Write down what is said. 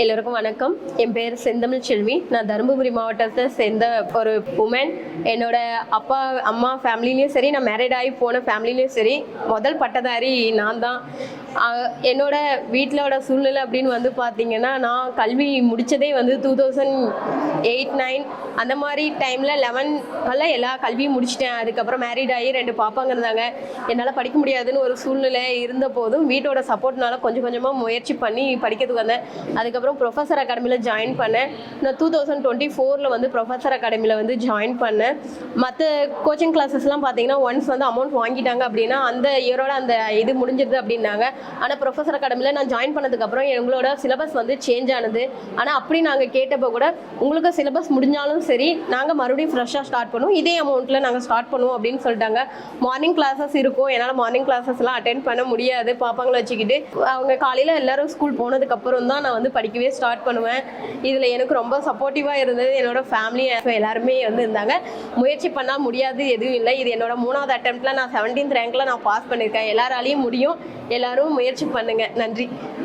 எல்லோருக்கும் வணக்கம். என் பேர் செந்தமிழ் செல்வி. நான் தருமபுரி மாவட்டத்தை சேர்ந்த ஒரு உமன். என்னோட அப்பா அம்மா ஃபேமிலிலையும் சரி, நான் மேரிட் ஆகி போன ஃபேமிலிலையும் சரி, முதல் பட்டதாரி நான் தான். என்னோட வீட்டிலோட சூழ்நிலை அப்படின்னு வந்து பார்த்தீங்கன்னா, நான் கல்வி முடித்ததே வந்து 2008-9 அந்த மாதிரி டைமில் 11 எல்லா கல்வியும் முடிச்சிட்டேன். அதுக்கப்புறம் மேரிட் ஆகி 2 பாப்பாங்க இருந்தாங்க. என்னால் படிக்க முடியாதுன்னு ஒரு சூழ்நிலை இருந்த போதும் வீட்டோட சப்போர்ட்னால கொஞ்சம் கொஞ்சமாக முயற்சி பண்ணி படிக்கிறதுக்கு வந்தேன். அதுக்கப்புறம் ப்ரொஃபஸர் அகாடமியில் ஜாயின் பண்ணேன். நான் 2024 வந்து ப்ரொஃபஸர் அகாடமியில் வந்து ஜாயின் பண்ணேன். மற்ற கோச்சிங் கிளாஸஸ்லாம் பார்த்தீங்கன்னா ஒன்ஸ் வந்து அமௌண்ட் வாங்கிட்டாங்க அப்படின்னா அந்த இயரோட அந்த இது முடிஞ்சிருது அப்படின்னாங்க. ஆனால் ப்ரொஃபஸர் அகாடமியில் நான் ஜாயின் பண்ணதுக்கப்புறம் எங்களோட சிலபஸ் வந்து சேஞ்ச் ஆனது. ஆனால் அப்படி நாங்கள் கேட்டப்போ கூட உங்களுக்கு சிலபஸ் முடிஞ்சாலும் சரி, நாங்கள் மறுபடியும் ஃப்ரெஷ்ஷாக ஸ்டார்ட் பண்ணுவோம், இதே அமௌண்ட்டில் நாங்கள் ஸ்டார்ட் பண்ணுவோம் அப்படின்னு சொல்லிட்டாங்க. மார்னிங் கிளாஸஸ் இருக்கும். என்னால் மார்னிங் கிளாஸஸ்லாம் அட்டென்ட் பண்ண முடியாது பாப்பாங்களை வச்சுக்கிட்டு. அவங்க காலையில் எல்லோரும் ஸ்கூல் போனதுக்கப்புறம் தான் நான் வந்து படிக்கவே ஸ்டார்ட் பண்ணுவேன். இதில் எனக்கு ரொம்ப சப்போர்ட்டிவாக இருந்தது என்னோட ஃபேமிலி எல்லாருமே வந்து இருந்தாங்க. முயற்சி பண்ணால் முடியாது எதுவும் இல்லை. இது என்னோட 3வது அட்டெம்ப்டில் நான் 17th ரேங்க்கில் நான் பாஸ் பண்ணியிருக்கேன். எல்லாராலையும் முடியும். எல்லாரும் முயற்சி பண்ணுங்கள். நன்றி.